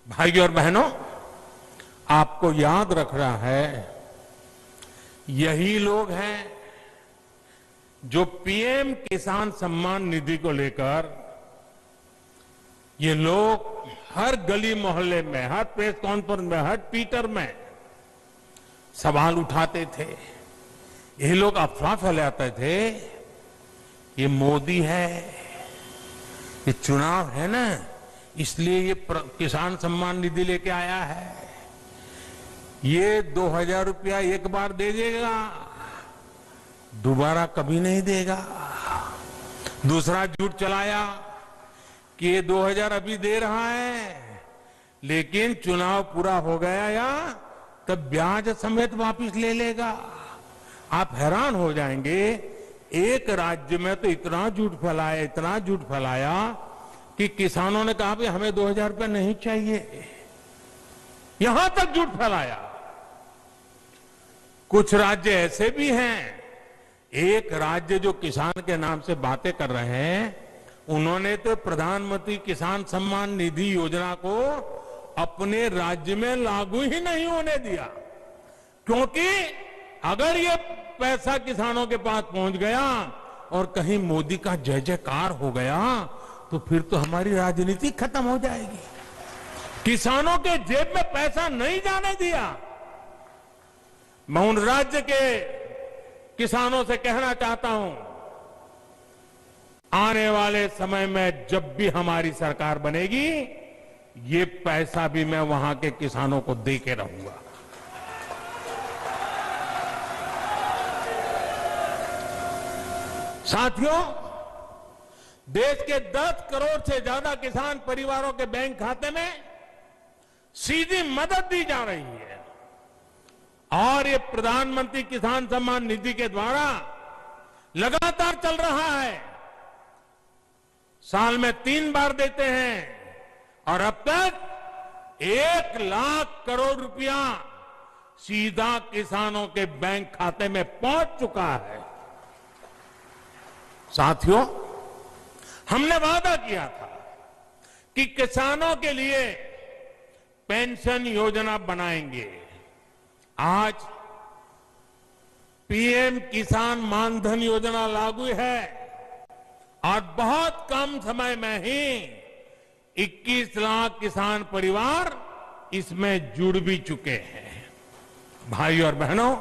भाइयों और बहनों, आपको याद रखना है, यही लोग हैं जो पीएम किसान सम्मान निधि को लेकर ये लोग हर गली मोहल्ले में, हर प्रेस कॉन्फ्रेंस में, हर ट्विटर में सवाल उठाते थे। ये लोग अफवाह फैलाते थे, ये मोदी है, ये चुनाव है ना, इसलिए ये किसान सम्मान निधि लेके आया है, ये 2000 रुपया एक बार दे देगा, दोबारा कभी नहीं देगा। दूसरा झूठ चलाया कि ये 2000 अभी दे रहा है, लेकिन चुनाव पूरा हो गया या तब ब्याज समेत वापस ले लेगा। आप हैरान हो जाएंगे, एक राज्य में तो इतना झूठ फैलाया कि किसानों ने कहा कि हमें 2000 रुपये नहीं चाहिए, यहां तक झूठ फैलाया। कुछ राज्य ऐसे भी हैं, एक राज्य जो किसान के नाम से बातें कर रहे हैं, उन्होंने तो प्रधानमंत्री किसान सम्मान निधि योजना को अपने राज्य में लागू ही नहीं होने दिया, क्योंकि अगर ये पैसा किसानों के पास पहुंच गया और कहीं मोदी का जय जयकार हो गया तो फिर तो हमारी राजनीति खत्म हो जाएगी। किसानों के जेब में पैसा नहीं जाने दिया। मैं उन राज्य के किसानों से कहना चाहता हूं, आने वाले समय में जब भी हमारी सरकार बनेगी, ये पैसा भी मैं वहां के किसानों को दे के रहूंगा। साथियों, देश के 10 करोड़ से ज्यादा किसान परिवारों के बैंक खाते में सीधी मदद दी जा रही है और ये प्रधानमंत्री किसान सम्मान निधि के द्वारा लगातार चल रहा है। साल में 3 बार देते हैं और अब तक 1 लाख करोड़ रुपया सीधा किसानों के बैंक खाते में पहुंच चुका है। साथियों, हमने वादा किया था कि किसानों के लिए पेंशन योजना बनाएंगे। आज पीएम किसान मानधन योजना लागू है और बहुत कम समय में ही 21 लाख किसान परिवार इसमें जुड़ भी चुके हैं। भाइयों और बहनों,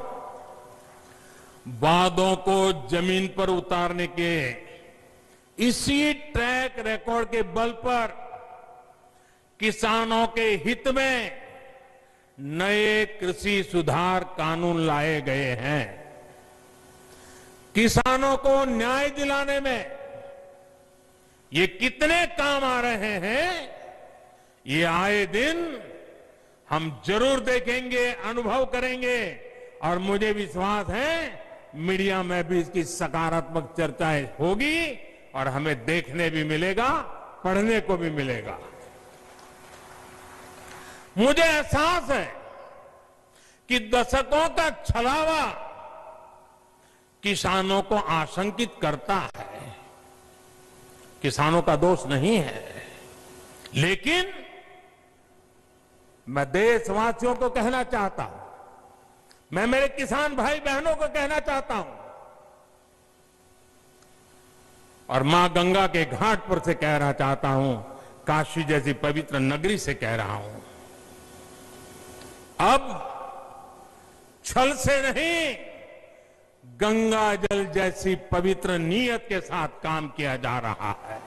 वादों को जमीन पर उतारने के इसी ट्रैक रिकॉर्ड के बल पर किसानों के हित में नए कृषि सुधार कानून लाए गए हैं। किसानों को न्याय दिलाने में ये कितने काम आ रहे हैं, ये आए दिन हम जरूर देखेंगे, अनुभव करेंगे और मुझे विश्वास है मीडिया में भी इसकी सकारात्मक चर्चाएं होगी और हमें देखने भी मिलेगा, पढ़ने को भी मिलेगा। मुझे एहसास है कि दशकों का छलावा किसानों को आशंकित करता है। किसानों का दोष नहीं है, लेकिन मैं देशवासियों को कहना चाहता हूं, मैं मेरे किसान भाई बहनों को कहना चाहता हूं और मां गंगा के घाट पर से कहना चाहता हूं, काशी जैसी पवित्र नगरी से कह रहा हूं, अब छल से नहीं, गंगा जल जैसी पवित्र नीयत के साथ काम किया जा रहा है।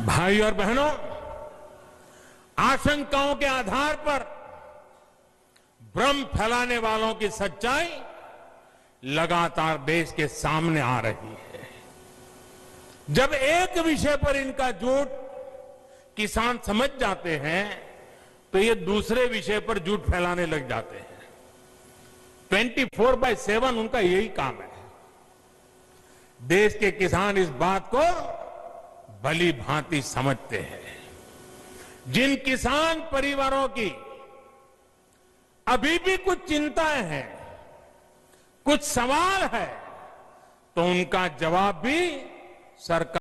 भाई और बहनों, आशंकाओं के आधार पर भ्रम फैलाने वालों की सच्चाई लगातार देश के सामने आ रही है। जब एक विषय पर इनका झूठ किसान समझ जाते हैं तो ये दूसरे विषय पर झूठ फैलाने लग जाते हैं। 24/7 उनका यही काम है। देश के किसान इस बात को भली भांति समझते हैं। जिन किसान परिवारों की अभी भी कुछ चिंताएं हैं, कुछ सवाल है, तो उनका जवाब भी सरकार